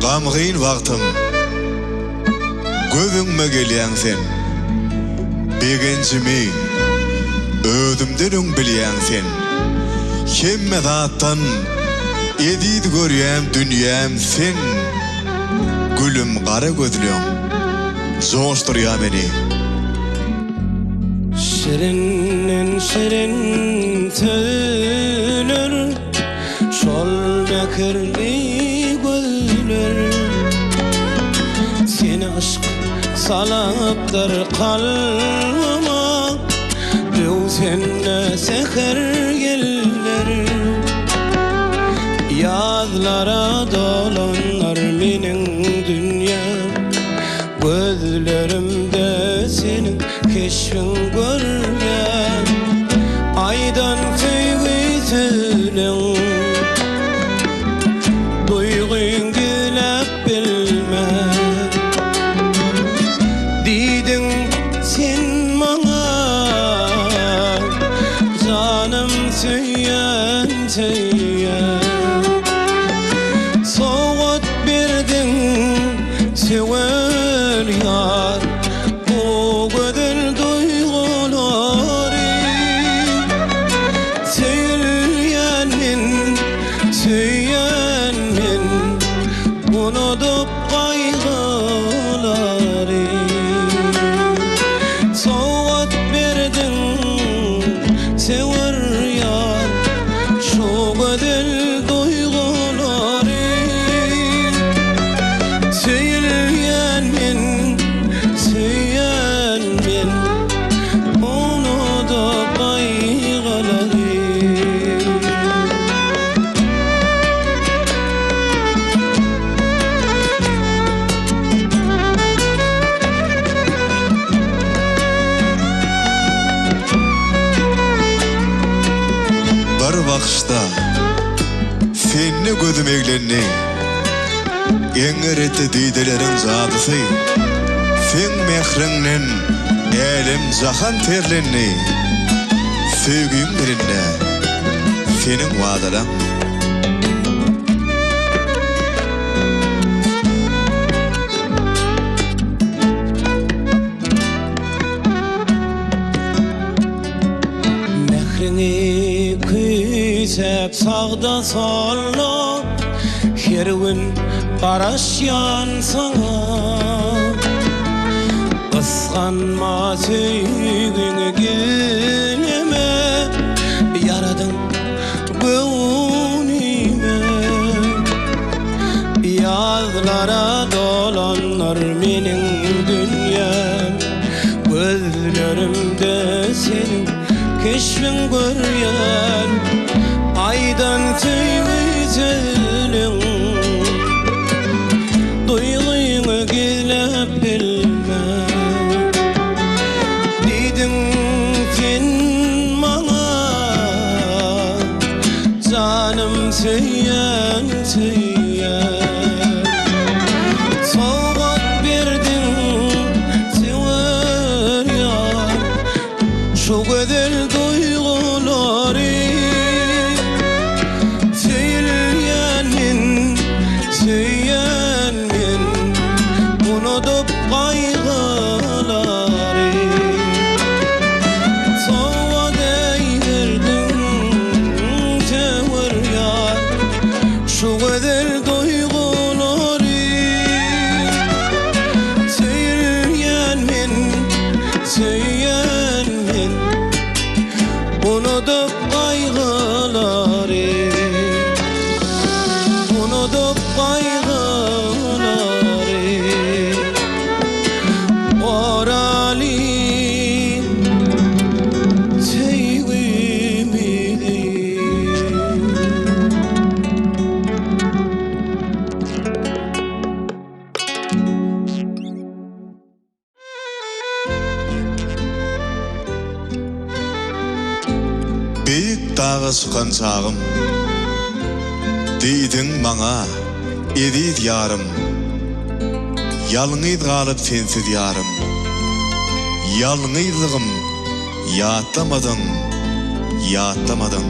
Gamgyn wagtym gözüňme gelýän sen. Begenjimi özümden öň bilýän sen. Hemme zatdan edid görýän dünýäm sen. Gülüm gara gözlüň zoşdurýar meni. Şirinden şirin tüler, şol bekirli gözler. Seni aşk salapdır kalbıma, bu senne seher geller. Yazlara dolanlar menin dünyam, gözlerimde senin keşfin görmem. Aydan tüyütülen duygun gülep bilmem. Didin sen bana canım söyleyen söyleyen. Soğut berdin sever yar, bu güzel duyguları söyleyen men, unutup kaygıları. Soğut berdin sever yar, şu güzel duyguları söyleyen men, unutup kaygıları. Bir wagtda seni gözüm eglenni, eňerete diýdileriň zadysy. Sen mehrinden elim jahan terlenni, söýgüň birinde senin wadadan. Mehrini küysep sağda solda, her gün garaşyan sana. Kıskanma söýgüňi geleme, yaradın göwnüme. Yazlara dolanlar menin dünyam, gözlerimde senin keşfin görýän. Aydan tüýütülen duyguňy gelep bilmem. Didin sen bana canım söyleyen söyleyen. Soğuk berdin sever yar, şu güzel duyguları söyleyen men, unutup kaygıları. Soğuk değdirdin sever yar, şu güzel duyguları söyleyen men, unutup kaygıları, unutup kaygıları. Oralin sevgimidir. Beýik dağa çykan çağım, diýdiň maňa edid ýarym. Ýalňyz galyp sensiz ýarym. Ýalňyzlygym ýatamadyň, ýatamadyň.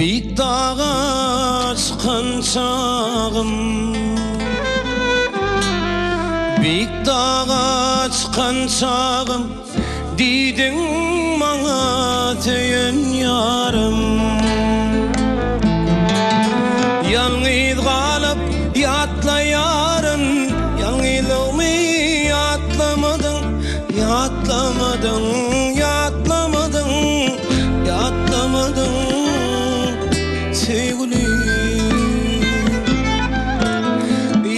Büyük dağa çıkan çağım, büyük dağa çıkan çağım, diydin bana teyen yarım. Yalnız kalıp yatla yarın, yalnızlığımı yatlamadın, yatlamadın, yatlamadın, yatlamadın sevgilim.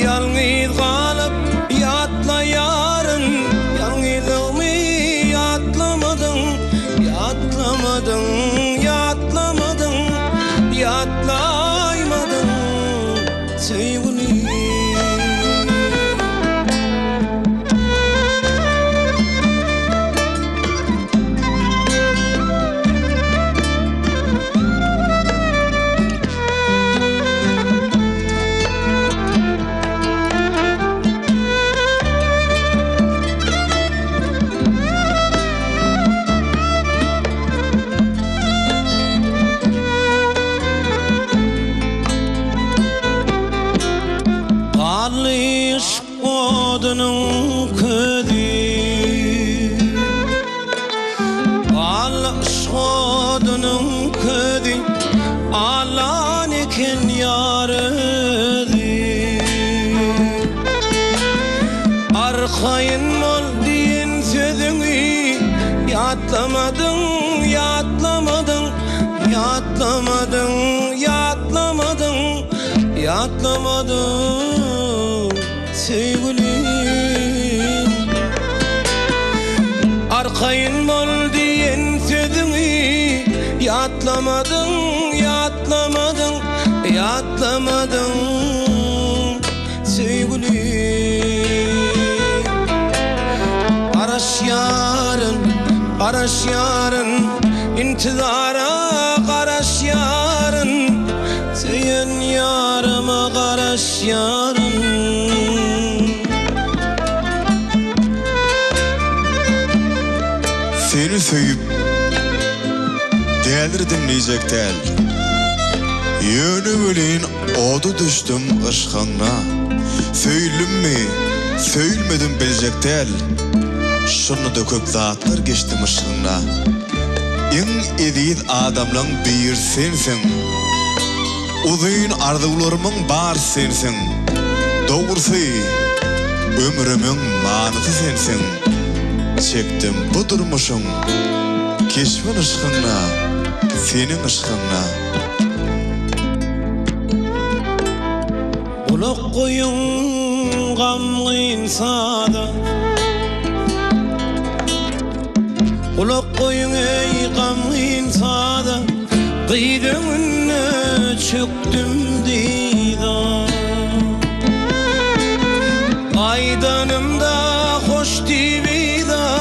Yalnız kalıp yatla yarın, yalnızlığımı yatlamadın, yatlamadın, yatlamadın, yatlaymadın sevgilim. Alış odunun ködi, alış odunun ködi, alan eken yaredi. Arkayın ol diyen sözünü yatlamadın, yatlamadın, yatlamadın, yatlamadın, yatlamadın sevgilim. Arkayın ol diyen sözünü yatlamadın, yatlamadın, yatlamadın sevgilim. Araş yarın, araş yarın, intizara karaş yarın, seyen yarıma karaş yarın. Seni söyüp değerleri dinleyecek değil. Yönü böleğin odu düştüm ışkınna. Söylüm mi, söylmedim bilecek değil. Şunu da köp zatlar geçtim ışkınna. En ediz adamlan bir sensin. Uzun arzularımın bar sensin. Doğrusu ömrümün manısı sensin. Çektim bu durmuşum keşfin ışkınla, senin ışkınla. Ulak koyun gamlı insada, ulak koyun ey gamlı insada, kıydın önüne çöktüm dida. Aydanımda hoş divida,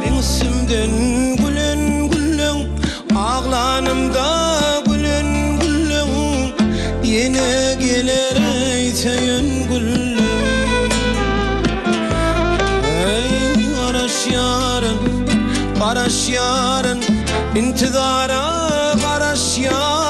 ben üstümden gülen gülen, ağlanımda gülen gülen, yine gelir eyteyen gülen. Ey araş yarın, karaş yarın, intizara karaş yarın.